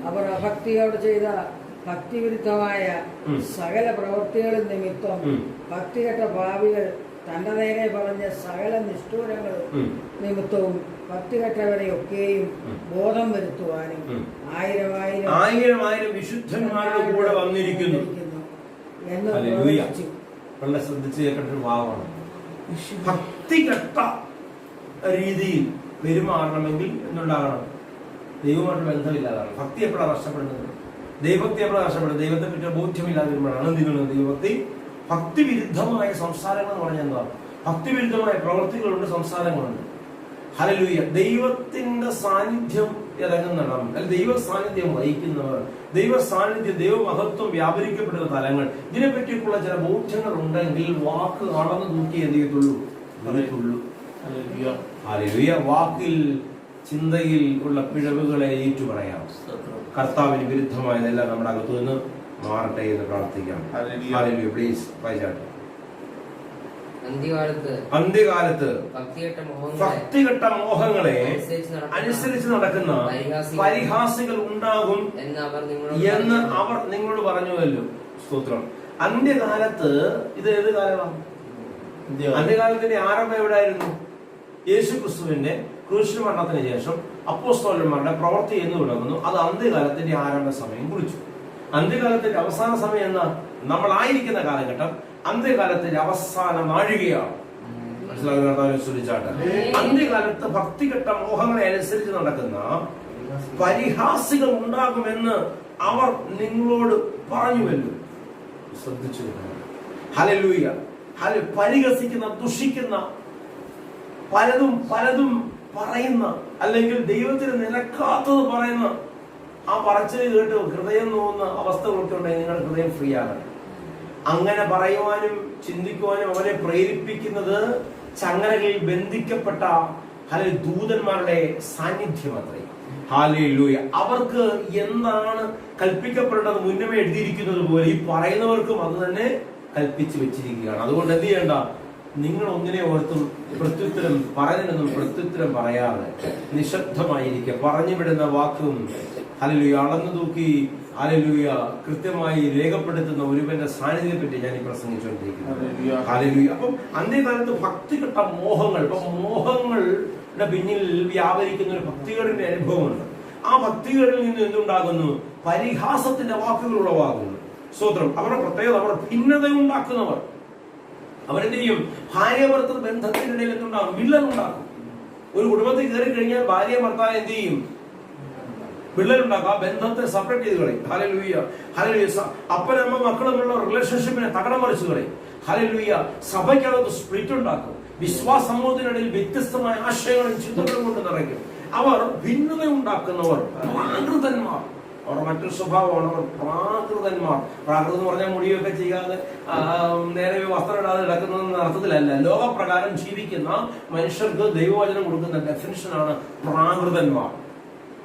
അവർ അഭക്തിയോട് ചെയ്ത ഭക്തിവിരുദ്ധമായ സകല പ്രവൃത്തികളും നിമിത്തം ഭക്തികെട്ട ഭാവികൾ തന്റെ നേരെ പറഞ്ഞ സകല നിഷ്ഠൂരങ്ങളും നിമിത്തവും ഭക്തികെട്ടവരെ ഒക്കെയും ബോധം വരുത്തുവാനും 1000 വിശുദ്ധന്മാരുടെ കൂടെ വന്നിരിക്കുന്നു എന്ന് വളരെ ശ്രദ്ധിച്ച് കേട്ടൊരു ഭാവമാണ്. ഭക്തികെട്ട രീതിയിൽ പെരുമാറണമെങ്കിൽ എന്തുണ്ടാകണം? ദൈവമായിട്ട് ബന്ധമില്ലാതാണ്. ഭക്തി എപ്പോഴാണ് നഷ്ടപ്പെടുന്നത്? ദൈവഭക്തി എപ്പോഴാണ് നഷ്ടപ്പെടുന്നത്? ദൈവത്തെ പറ്റിയ ബോധ്യമില്ലാതെ വരുമ്പോഴാണ് എന്ത് ചെയ്യുന്നത്? ദൈവഭക്തി. ഭക്തിവിരുദ്ധമായ സംസാരങ്ങൾ എന്ന് പറഞ്ഞാൽ എന്താ? ഭക്തിവിരുദ്ധമായ പ്രവൃത്തികളുണ്ട്, സംസാരങ്ങളുണ്ട്. ഹല്ലേലൂയ. ദൈവത്തിന്റെ സാന്നിധ്യം ഇറങ്ങുന്നിടം, അല്ല ദൈവ സാന്നിധ്യം വഹിക്കുന്നവർ, ദൈവ സാന്നിധ്യം, ദൈവമഹത്വം വ്യാപരിക്കപ്പെടുന്ന തലങ്ങൾ, ഇതിനെപ്പറ്റിയൊക്കെയുള്ള ചില ബോധ്യങ്ങൾ ഉണ്ടെങ്കിൽ വാക്ക് അളന്ന് നോക്കി എന്ത് ചെയ്യത്തുള്ളൂ? പറയത്തുള്ളൂ. ഹല്ലേലൂയ. വാക്കിൽ, ചിന്തയിൽ ഉള്ള പിഴവുകളെ ഏറ്റു പറയാം. കർത്താവിന് വിരുദ്ധമായതെല്ലാം നമ്മുടെ അകത്തു നിന്ന് മാറട്ടെ എന്ന് പ്രാർത്ഥിക്കാം. ഹല്ലേലൂയ. പ്ലീസ് വായിച്ചാട്ടെ. അന്ത്യകാലത്ത് ഭക്തികെട്ട മോഹങ്ങളെ അനുസരിച്ച് നടക്കുന്ന പരിഹാസികൾ ഉണ്ടാകും എന്ന് അവർ നിങ്ങളോട് പറഞ്ഞുവല്ലോ. സ്തോത്രം. അന്ത്യകാലത്ത് ഇത് ഏത് കാലമാണ്? അന്ത്യകാലത്തിന്റെ ആരംഭം എവിടെയായിരുന്നു? യേശു ക്രിസ്തുവിന്റെ ക്രൂശിത മരണത്തിന് ശേഷം അപ്പോസ്തലന്മാരുടെ പ്രവൃത്തി എന്ന് തുടങ്ങുന്നു. അത് അന്ത്യകാലത്തിന്റെ ആരംഭ സമയം കുറിച്ചു. അന്ത്യകാലത്തിന്റെ അവസാന സമയം എന്ന നമ്മളായിരിക്കുന്ന കാലഘട്ടം അന്ത്യകാലത്തിന്റെ അവസാന നാഴികയാണ്. മനസ്സിലാകുന്ന അന്ത്യകാലത്ത് ഭക്തികെട്ട മോഹങ്ങളെ അനുസരിച്ച് നടക്കുന്ന പരിഹാസികൾ ഉണ്ടാകുമെന്ന് അവർ നിങ്ങളോട് പറഞ്ഞുവല്ലോ. ശ്രദ്ധിച്ചു. ഹല്ലേലൂയ. പരിഹസിക്കുന്ന, ദുഷിക്കുന്ന, പലതും പറയുന്ന, അല്ലെങ്കിൽ ദൈവത്തിന് നിലക്കാത്തത് പറയുന്ന ആ പറച്ചിൽ കേട്ട് ഹൃദയം നോവുന്ന അവസ്ഥകളൊക്കെ ഉണ്ടെങ്കിൽ നിങ്ങളുടെ ഹൃദയം ഫ്രീ ആകണം. അങ്ങനെ പറയുവാനും ചിന്തിക്കുവാനും അവരെ പ്രേരിപ്പിക്കുന്നത് ചങ്ങലകളിൽ ബന്ധിക്കപ്പെട്ട ദൂതന്മാരുടെ സാന്നിധ്യം അത്രേ. ഹല്ലേലൂയ. അവർക്ക് എന്താണ് കൽപ്പിക്കപ്പെടേണ്ടത് മുന്നമേ എഴുതിയിരിക്കുന്നത് പോലെ ഈ പറയുന്നവർക്കും അത് തന്നെ കൽപ്പിച്ചു വെച്ചിരിക്കുകയാണ്. അതുകൊണ്ട് എന്ത് ചെയ്യണ്ട? നിങ്ങൾ ഒന്നിനെ ഓർത്തും പ്രത്യുത്തരം പറയുന്നതിനൊന്നും പ്രത്യുത്തരം പറയാതെ നിശബ്ദമായിരിക്കുക. പറഞ്ഞു വിടുന്ന വാക്കും ഹല്ലേലൂയ അളന്നു തൂക്കി ഹല്ലേലൂയ കൃത്യമായി രേഖപ്പെടുത്തുന്ന ഒരുവന്റെ സാന്നിധ്യത്തെ പറ്റി ഞാൻ ഈ പ്രസംഗിച്ചുകൊണ്ടിരിക്കുന്നത്. ഹല്ലേലൂയ. അപ്പം അന്ത്യകാലത്ത് ഭക്തികെട്ട മോഹങ്ങൾ, ഇപ്പൊ മോഹങ്ങളുടെ പിന്നിൽ വ്യാപരിക്കുന്ന ഒരു ഭക്തികേടിന്റെ അനുഭവമുണ്ട്. ആ ഭക്തികളിൽ നിന്ന് എന്തുണ്ടാകുന്നു? പരിഹാസത്തിന്റെ വാക്കുകൾ ഉളവാകുന്നു. സ്തോത്രം. അവരുടെ പ്രത്യേകത, അവർ ഭിന്നത ഉണ്ടാക്കുന്നവർ. അവരെന്ത് ചെയ്യും? ഭാര്യ ഭർത്തൃ ബന്ധത്തിനിടയിൽ എന്തുണ്ടാകും? വിള്ളൽ ഉണ്ടാക്കും. ഒരു കുടുംബത്തിൽ കയറി കഴിഞ്ഞാൽ ഭാര്യ ഭർത്താവ് എന്ത് ചെയ്യും? വിള്ളലുണ്ടാക്കും. ആ ബന്ധത്തെ സെപ്പറേറ്റ് ചെയ്ത് കളയും. Hallelujah, hallelujah. അപ്പനമ്മ മക്കളുമുള്ള റിലേഷൻഷിപ്പിനെ തകടം മറിച്ച് കളയും. ഹല്ലേലൂയ. സഭയ്ക്കകത്ത് സ്പ്ലിറ്റ് ഉണ്ടാക്കും. വിശ്വാസ സമൂഹത്തിനിടയിൽ വ്യത്യസ്തമായ ആശയങ്ങളും ചിന്തകളും കൊണ്ട് നിറയ്ക്കും. അവർ ഭിന്നത ഉണ്ടാക്കുന്നവർ, പ്രാകൃതന്മാർ. അവർ മറ്റൊരു സ്വഭാവമാണ്, അവർ പ്രാകൃതന്മാർ. പ്രാകൃതം എന്ന് പറഞ്ഞാൽ മുടിയൊക്കെ ചെയ്യാതെ നേരെ വസ്ത്രം ഇടാതെ കിടക്കുന്നതെന്ന അർത്ഥത്തിലല്ല. ലോകപ്രകാരം ജീവിക്കുന്ന മനുഷ്യർക്ക് ദൈവവചനം കൊടുക്കുന്ന ഡെഫിനിഷനാണ് പ്രാകൃതന്മാർ.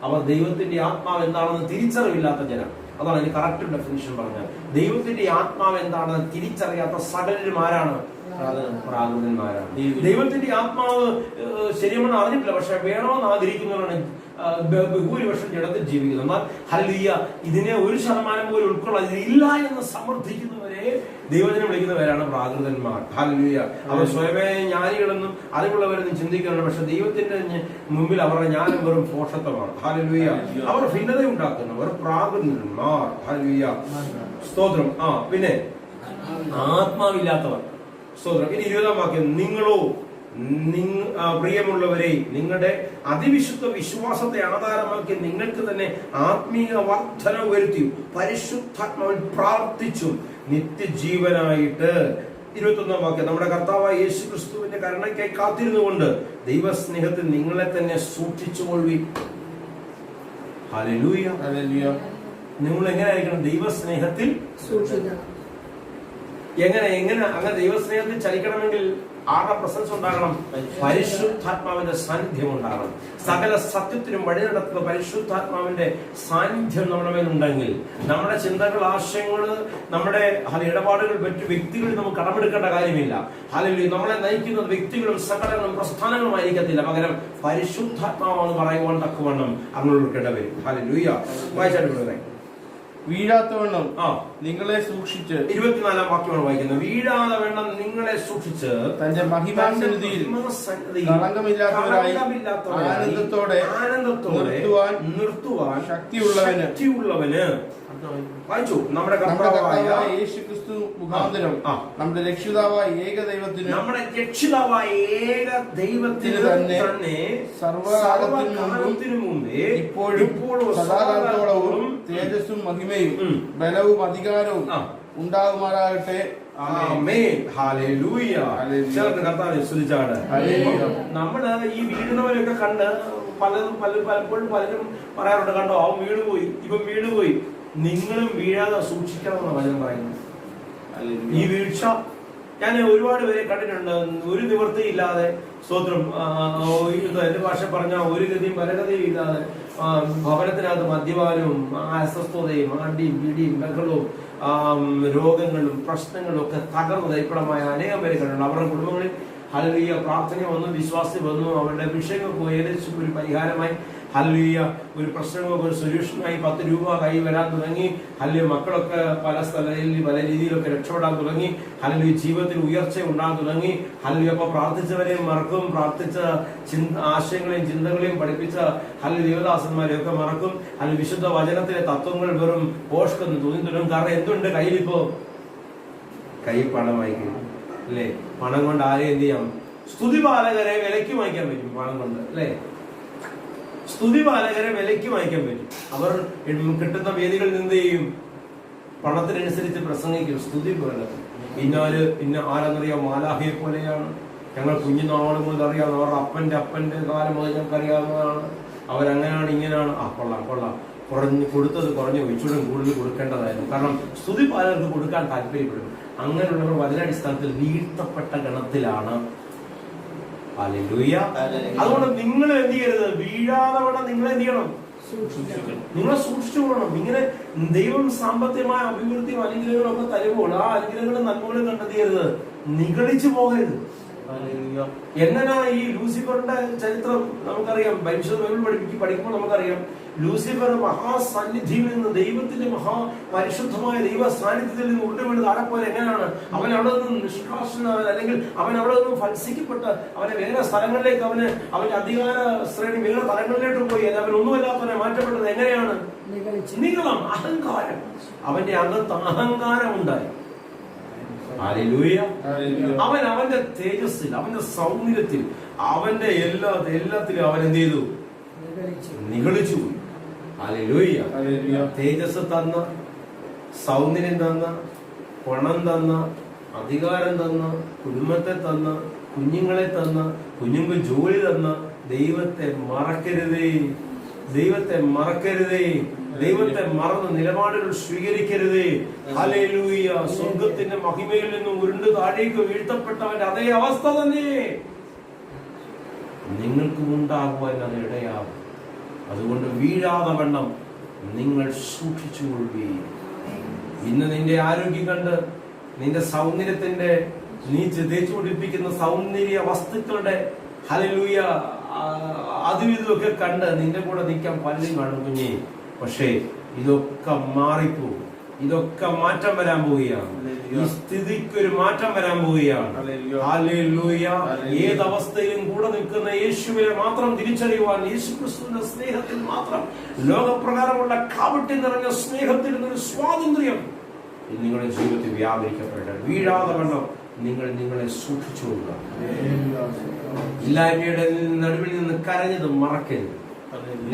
അവർ ദൈവത്തിന്റെ ആത്മാവ് എന്താണെന്ന് തിരിച്ചറിവില്ലാത്ത ജനം. അതാണ് അതിന് കറക്റ്റ് ഡെഫിനിഷൻ പറഞ്ഞത്. ദൈവത്തിന്റെ ആത്മാവ് എന്താണെന്ന് തിരിച്ചറിയാത്ത സകലരും ആരാണ്? പ്രാകൃതന്മാരാണ്. ദൈവത്തിന്റെ ആത്മാവ് ശരിയെന്ന് അറിഞ്ഞിട്ടില്ല, പക്ഷെ വേണമെന്ന് ആഗ്രഹിക്കുന്നവരാണ് ബഹുഭൂരിപക്ഷം ജഡത്തിൽ ജീവിക്കുന്നത്. എന്നാൽ ഹല്ലേലൂയ, ഇതിനെ 1% പോലും ഉൾക്കൊള്ളാൻ ഇല്ല എന്ന് സമർത്ഥിക്കുന്നവരെ ദൈവജനം വിളിക്കുന്നവരാണ് പ്രാകൃതന്മാർ. ഹല്ലേലൂയ. അവർ സ്വയമേ ജ്ഞാനികളെന്നും അറിവുള്ളവരെന്നും ചിന്തിക്കുന്നുണ്ട്, പക്ഷെ ദൈവത്തിന്റെ മുമ്പിൽ അവരുടെ ജ്ഞാനം വെറും പോഷത്വമാണ്. ഹല്ലേലൂയ. അവർ ഭിന്നത ഉണ്ടാക്കുന്നവർ പ്രാകൃതന്മാർ. ഹല്ലേലൂയ, സ്തോത്രം. പിന്നെ ആത്മാവില്ലാത്തവർ. സ്തോത്രം. ഇനി 20-ാം വാക്യം, നിങ്ങളോ പ്രിയമുള്ളവരെ നിങ്ങളുടെ അതിവിശുദ്ധ വിശ്വാസത്തെ ആധാരമാക്കി നിങ്ങൾക്ക് തന്നെ ആത്മീയ വർധന വരുത്തി പരിശുദ്ധാത്മാവിൽ പ്രാർത്ഥിച്ചു നിത്യജീവനായിട്ട്. 21-ാം വാക്യം, നമ്മുടെ കർത്താവായ യേശു ക്രിസ്തുവിന്റെ കരുണയ്ക്കായി കാത്തിരുന്നുകൊണ്ട് ദൈവസ്നേഹത്തിൽ നിങ്ങളെ തന്നെ സൂക്ഷിച്ചുകൊള്ളുവിൻ. Hallelujah, hallelujah. നിങ്ങൾ എങ്ങനെ ആയിരിക്കണം? ദൈവസ്നേഹത്തിൽ സൂക്ഷിക്കണം. എങ്ങനെ അങ്ങനെ ദൈവസ്നേഹത്തിൽ ചലിക്കണമെങ്കിൽ ആരുടെ പ്രസൻസ് ഉണ്ടാകണം? പരിശുദ്ധാത്മാവിന്റെ സാന്നിധ്യം ഉണ്ടാകണം. സകല സത്യത്തിനും വഴി നടത്തുന്ന പരിശുദ്ധാത്മാവിന്റെ സാന്നിധ്യം നമ്മുടെ മേലുണ്ടെങ്കിൽ നമ്മുടെ ചിന്തകൾ, ആശയങ്ങൾ, നമ്മുടെ ഇടപാടുകൾ മറ്റു വ്യക്തികളിൽ നമുക്ക് കടമെടുക്കേണ്ട കാര്യമില്ല. ഹല്ലേലൂയ. നമ്മളെ നയിക്കുന്നത് വ്യക്തികളും സകലങ്ങളും പ്രസ്ഥാനങ്ങളും ആയിരിക്കത്തില്ല, പകരം പരിശുദ്ധാത്മാവെന്ന് പറയുവാൻ തക്കവണ്ണം അങ്ങോട്ട് ഇടവരും. ഹല്ലേലൂയ. വായിച്ചാട്ട് വീഴാത്തവണ്ണം നിങ്ങളെ സൂക്ഷിച്ച്. 24-ാം വാക്യമാണ് വായിക്കുന്നത്. വീഴാതെ വേണം നിങ്ങളെ സൂക്ഷിച്ച് തന്റെ മഹിമാസന്നിധിയിൽ കളങ്കമില്ലാത്തവരായി ആനന്ദത്തോടെ നിർത്തുവാൻ ശക്തിയുള്ളവന് വായിച്ചു. നമ്മുടെ കർത്താവായ യേശു ക്രിസ്തു മുഖാന്തരം നമ്മുടെ രക്ഷിതാവായ ഏക ദൈവത്തിന് തന്നെ സർവകാലത്തിനു മുമ്പേ ഇപ്പോഴും സദാകാലത്തോളവും തേജസ്സും മഹിമയും ബലവും അധികാരവും ഉണ്ടാകുമാറാകട്ടെ. നമ്മള് ഈ വീഴുന്നവരൊക്കെ കണ്ട് പലപ്പോഴും പലരും പറയാറുണ്ട്, കണ്ടോ അവൻ വീണുപോയി, ഇവൻ വീണുപോയി. നിങ്ങളും വീഴാതെ സൂക്ഷിക്കണമെന്ന് വചനം പറയുന്നു. ഈ വീഴ്ച ഞാൻ ഒരുപാട് പേരെ കണ്ടിട്ടുണ്ട്. ഒരു നിവൃത്തിയില്ലാതെ, സ്തോത്രം, എന്റെ ഭാഷ പറഞ്ഞ ഒരു ഗതിയും പരഗതിയും ഇല്ലാതെ ഭവനത്തിനകത്ത് മദ്യപാനവും അസ്വസ്ഥതയും അടിയും പിടിയും ബഹളവും രോഗങ്ങളും പ്രശ്നങ്ങളും ഒക്കെ തകർന്ന് തൈപ്പടമായ അനേകം പേരെ കണ്ടിട്ടുണ്ട്. അവരുടെ കുടുംബങ്ങളിൽ ഹല്ലേലൂയ പ്രാർത്ഥന വന്നു, വിശ്വാസി വന്നു, അവരുടെ വിഷയങ്ങൾക്ക് ഏകദേശം ഒരു പരിഹാരമായി. ഹല്ലേലൂയ. ഒരു പ്രശ്നങ്ങൾക്ക് ഒരു സൊല്യൂഷനായി 10 രൂപ കൈ വരാൻ തുടങ്ങി. ഹല്ലേലൂയ. മക്കളൊക്കെ പല സ്ഥലങ്ങളിൽ പല രീതിയിലൊക്കെ രക്ഷപ്പെടാൻ തുടങ്ങി. ഹല്ലേലൂയ. ജീവിതത്തിൽ ഉയർച്ച ഉണ്ടാകാൻ തുടങ്ങി. ഹല്ലേലൂയ. അപ്പൊ പ്രാർത്ഥിച്ചവരെയും മറക്കും, പ്രാർത്ഥിച്ച ആശയങ്ങളെയും ചിന്തകളെയും പഠിപ്പിച്ച ഹല്ലേലൂയ ദേവദാസന്മാരെയും ഒക്കെ മറക്കും. ഹല്ലേലൂയ. വിശുദ്ധ വചനത്തിലെ തത്വങ്ങൾ വെറും പോഷ്ക്കെന്ന് തോന്നി തുടങ്ങും. കാരണം എന്തുണ്ട് കയ്യിലിപ്പോ? കൈ പണമായി അല്ലേ? പണം കൊണ്ട് ആരെയും എന്ത് ചെയ്യാം? സ്തുതിപാലകരെ വിലയ്ക്ക് വാങ്ങിക്കാൻ പറ്റും പണം കൊണ്ട്, അല്ലേ? സ്തുതിപാലകരെ വിലയ്ക്ക് വാങ്ങിക്കാൻ പറ്റും. അവർ കിട്ടുന്ന വേദികളിൽ നിന്ന് ചെയ്യും? പണത്തിനനുസരിച്ച് പ്രസംഗിക്കും. സ്തുതി പോലെ. പിന്നെ ആരെന്നറിയാം? മാലാഹിയെ പോലെയാണ്. ഞങ്ങൾ കുഞ്ഞുനാള് മുതൽ അറിയാം. അവരുടെ അപ്പന്റെ കാലം മുതൽ ഞങ്ങൾക്ക് അറിയാവുന്നതാണ്. അവരങ്ങനെയാണ്, ഇങ്ങനെയാണ്. കൊള്ളാം. കൊടുത്തത് കുറഞ്ഞു, ഇച്ചിരി കൂടുതൽ കൊടുക്കേണ്ടതായിരുന്നു. കാരണം സ്തുതിപാലകർക്ക് കൊടുക്കാൻ താല്പര്യപ്പെടും. അങ്ങനെയുള്ളവർ വചനാടിസ്ഥാനത്തിൽ വീഴ്ത്തപ്പെട്ട ഗണത്തിലാണ്. ഹല്ലേലൂയ. അതുകൊണ്ട് നിങ്ങൾ എന്ത് ചെയ്യരുത്? വീഴാതെ വേണം. നിങ്ങൾ എന്ത് ചെയ്യണം? നിങ്ങളെ സൂക്ഷിച്ചു പോകണം. ഇങ്ങനെ ദൈവം സാമ്പത്തികമായ അഭിവൃദ്ധിയും അനുഗ്രഹങ്ങളും ഒക്കെ തരുമ്പോൾ ആ അനുഗ്രഹങ്ങളും നന്മകളും കണ്ടെത്തിയരുത്, നിഗളിച്ചു പോകരുത്. എങ്ങനാ ഈ ലൂസിഫറിന്റെ ചരിത്രം നമുക്കറിയാം. ബൈബിൾ പഠിക്കുമ്പോൾ നമുക്കറിയാം ലൂസിഫർ മഹാസാന്നിധ്യത്തിൽ നിന്ന്, ദൈവത്തിന്റെ പരിശുദ്ധമായ ദൈവ സാന്നിധ്യത്തിൽ നിന്ന് ഉരുണ്ടുവീണ് താഴെ പോലെ എങ്ങനെയാണ് അവൻ അവിടെ നിന്നും നിഷ്കാസനായ, അല്ലെങ്കിൽ അവൻ അവിടെ നിന്നും ഫത്സിക്കപ്പെട്ട് അവനെ വേറെ സ്ഥലങ്ങളിലേക്ക് അവന്റെ അധികാര ശ്രേണി വേറെ തലങ്ങളിലേക്ക് പോയി. അവൻ ഒന്നുമല്ലാത്തവനെ മാറ്റപ്പെട്ടത് എങ്ങനെയാണ്? നിഗളം, അഹങ്കാരം. അവന്റെ അകത്ത് അഹങ്കാരം ഉണ്ടായി. അവൻ അവന്റെ തേജസ്സിൽ, അവന്റെ സൗന്ദര്യത്തിൽ, അവന്റെ എല്ലാത്തിലും അവൻ എന്ത് ചെയ്തു? നിഗളിച്ചു പോയി. ഹല്ലേലൂയ. തേജസ് തന്ന, സൗന്ദര്യം തന്ന, പണം തന്ന, അധികാരം തന്ന, കുടുംബത്തെ തന്ന, കുഞ്ഞുങ്ങളെ തന്ന, കുഞ്ഞുങ്ങൾ ജോലി തന്ന ദൈവത്തെ മറക്കരുതേ. ദൈവത്തെ മറക്കരുതേ. ദൈവത്തെ മറന്ന് നിലപാടുകൾ സ്വീകരിക്കരുതേ. ഹല്ലേലൂയ. സ്വർഗത്തിന്റെ മഹിമയിൽ നിന്നും ഉരുണ്ട് താഴേക്ക് വീഴ്ത്തപ്പെട്ടവന്റെ അതേ അവസ്ഥ തന്നെ നിങ്ങൾക്കും ഉണ്ടാകുവാൻ അത് ഇടയാകും. അതുകൊണ്ട് വീഴാതെ വണ്ണം നിങ്ങൾ സൂക്ഷിച്ചുകൊള്ളുകയും. ഇന്ന് നിന്റെ ആരോഗ്യം കണ്ട്, നിന്റെ സൗന്ദര്യത്തിന്റെ, നീ തേച്ചു പിടിപ്പിക്കുന്ന സൗന്ദര്യ വസ്തുക്കളുടെ ഹല്ലേലൂയ അതും ഇതൊക്കെ കണ്ട് നിന്റെ കൂടെ നിൽക്കാൻ പലരും കാണും കുഞ്ഞേ. പക്ഷേ ഇതൊക്കെ മാറിപ്പോകും. ഇതൊക്കെ മാറ്റം വരാൻ പോവുകയാണ്. ഈ സ്ഥിതിക്കൊരു മാറ്റം വരാൻ പോവുകയാണ്. ഹല്ലേലൂയ. ഏതവസ്ഥയിലും കൂടെ നിൽക്കുന്ന യേശുവിനെ മാത്രം തിരിച്ചറിയുവാൻ, യേശുക്രിസ്തുവിന്റെ സ്നേഹത്തിൽ മാത്രം, ലോകപ്രകാരമുള്ള കാപട്യം നിറഞ്ഞ സ്നേഹത്തിൽ നിന്നൊരു സ്വാതന്ത്ര്യം നിങ്ങളുടെ ജീവിതത്തിൽ വ്യാപരിക്കപ്പെട്ട വീഴാതെ വണ്ണം നിങ്ങളെ സൂക്ഷിച്ചുകൊള്ളുക. ഇല്ലായ്മയുടെ നടുവിൽ നിന്ന് കരഞ്ഞത് മറക്കരുത്.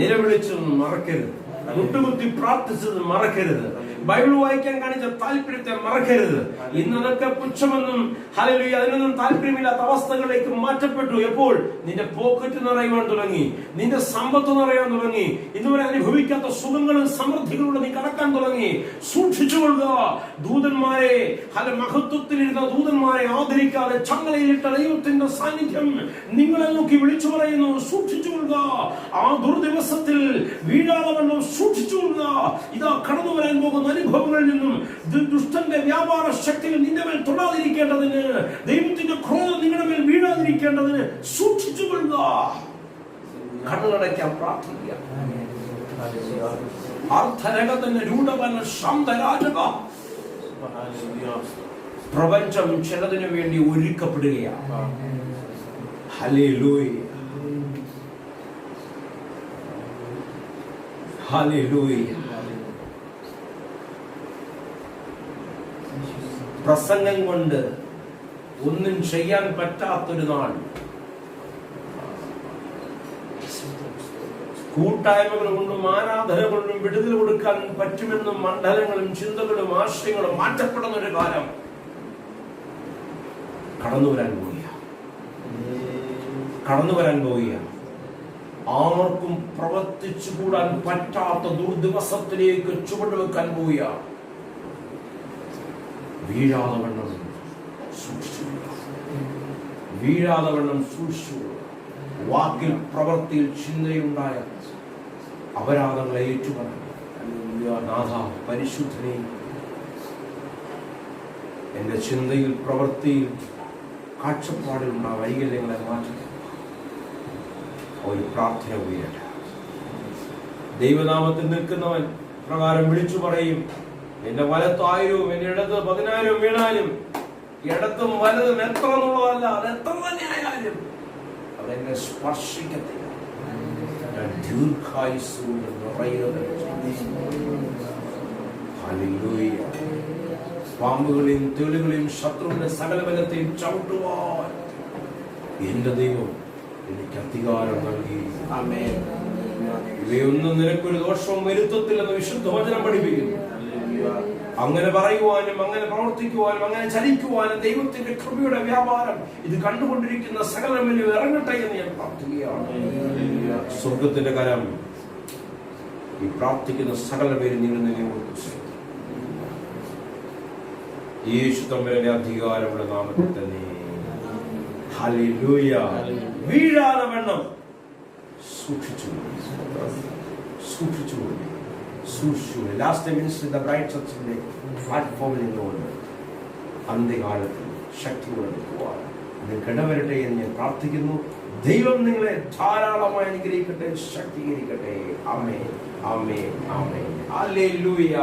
നിലവിളിച്ചത് മറക്കരുത്. മുട്ടുകുത്തി പ്രാർത്ഥിച്ചത് മറക്കരുത്. ബൈബിൾ വായിക്കാൻ കാണിച്ച താല്പര്യത്തെ മറക്കരുത്. ഇന്നതൊക്കെ പുച്ഛമെന്നും ഹല്ലേലൂയ അതിനൊന്നും താല്പര്യമില്ലാത്ത അവസ്ഥകളിലേക്ക് മാറ്റപ്പെട്ടു. എപ്പോൾ? നിന്റെ പോക്കറ്റ് നിറയുവാൻ തുടങ്ങി, നിന്റെ സമ്പത്ത് നിറയാൻ തുടങ്ങി, ഇതുവരെ അനുഭവിക്കാത്ത സുഖങ്ങളും സമൃദ്ധികളിലൂടെ നീ കടക്കാൻ തുടങ്ങി. സൂക്ഷിച്ചുകൊള്ളുക. ദൂതന്മാരെ, മഹത്വത്തിലിരുന്ന ദൂതന്മാരെ ആദരിക്കാതെ ചങ്ങലയിലിട്ട ദൈവത്തിന്റെ സാന്നിധ്യം നിങ്ങളെ നോക്കി വിളിച്ചു പറയുന്നു, സൂക്ഷിച്ചുകൊള്ളുക. ആ ദുർദിവസത്തിൽ വീഴാതെ വണ്ണം സൂക്ഷിച്ചുകൊള്ളുക. ഇതാ കടന്നു വരാൻ പോകുന്ന അനുഭവങ്ങളിൽ നിന്നും ദുഷ്ടന്റെ വ്യാപാര ശക്തികൾ നിന്റെ മേൽ തൊടാതിരിക്കേണ്ടതിന്, ദൈവത്തിന്റെ ക്രോധം നിങ്ങളുടെ മേൽ വീഴാതിരിക്കേണ്ടതിന് സൂക്ഷിച്ചുകൊള്ളുക. കണ്ണടയ്ക്കാൻ പ്രാർത്ഥിക്കുക. അർത്ഥരകത്തിന് രൂഢവന ശാന്തരാജക. പ്രപഞ്ചം ചിലതിനു വേണ്ടി ഒരുക്കപ്പെടുകയാണ്. ഹല്ലേലൂയ. ഹല്ലേലൂയ. പ്രസംഗം കൊണ്ട് ഒന്നും ചെയ്യാൻ പറ്റാത്തൊരു നാൾ, കൂട്ടായ്മകൾ കൊണ്ടും ആരാധന കൊണ്ടും വിടുതൽ കൊടുക്കാൻ പറ്റുമെന്നും മണ്ഡലങ്ങളും ചിന്തകളും ആശയങ്ങളും മാറ്റപ്പെടുന്ന ഒരു കാലം കടന്നു വരാൻ പോവുകയാണ്. ആർക്കും പ്രവർത്തിച്ചു കൂടാൻ പറ്റാത്ത ദുർദിവസത്തിലേക്ക് ചുവടുവെക്കാൻ പോവുകയാണ്. വീഴാതെ വണ്ണം സൂക്ഷിച്ചു. വാക്കിൽ പ്രവൃത്തിയിൽ ചിന്തയുണ്ടായ അപരാധങ്ങളെ ഏറ്റുപറഞ്ഞു. നാഥ പരിശുദ്ധനെ, എന്റെ ചിന്തയിൽ പ്രവൃത്തിയിൽ കാഴ്ചപ്പാടിലുള്ള വൈകല്യങ്ങളെ മാറ്റി ഒരു പ്രാർത്ഥന ഉയരട്ടെ. ദൈവനാമത്തിൽ നിൽക്കുന്നവൻ പ്രകാരം വിളിച്ചു പറയും, എന്റെ വലത്ത് 1000 എന്റെ ഇടത്ത് 10,000 വീണാലും ഇടത്തും വലതും എത്ര എന്നുള്ളതല്ല, അത് എത്ര തന്നെ ആയാലും അതെന്നെ സ്പർശിക്കത്തില്ല. പാമ്പുകളെയും തേളുകളെയും ശത്രുവിന്റെ സകല ബലത്തെയും ചവിട്ടുവാൻ എന്റെ ദൈവം എനിക്ക് അധികാരം നൽകി. ഇവയൊന്നും നിനക്കൊരു ദോഷവും വരുത്തത്തില്ലെന്ന് വിശുദ്ധ വചനം പഠിപ്പിക്കുന്നു. അങ്ങനെ പറയുവാനും അങ്ങനെ പ്രവർത്തിക്കുവാനും അങ്ങനെ ചലിക്കുവാനും ദൈവത്തിന്റെ കൃപയുടെ വ്യാപാരം ഇത് കണ്ടുകൊണ്ടിരിക്കുന്ന സകല മേലും ഇറങ്ങട്ടെ എന്ന് ഞാൻ പ്രാർത്ഥിക്കുകയാണ്. സ്വർഗത്തിന്റെ കരം ഈ പ്രാർത്ഥിക്കുന്ന സകല പേര് നിങ്ങൾ യേശു തമ്പുരാന്റെ അധികാരമുള്ള നാമത്തിൽ തന്നെ. ഹല്ലേലൂയ. വീഴാതെ വണ്ണം സൂക്ഷിച്ചു. ലാസ്റ്റ് മിനിസ്റ്റർ ദ ബ്രൈറ്റ് ചർച്ചിന്റെ പ്ലാറ്റ്ഫോമിൽ നിന്നുകൊണ്ട് അന്ത്യകാലത്തിൽ ശക്തിയോടെ നിൽക്കുവാൻ നിങ്ങൾക്ക് ഇടവരട്ടെ എന്ന് ഞാൻ പ്രാർത്ഥിക്കുന്നു. ദൈവം നിങ്ങളെ ധാരാളമായി അനുഗ്രഹിക്കട്ടെ, ശക്തീകരിക്കട്ടെ. ആമേൻ, ആമേൻ, ആമേൻ. ഹല്ലേലൂയ.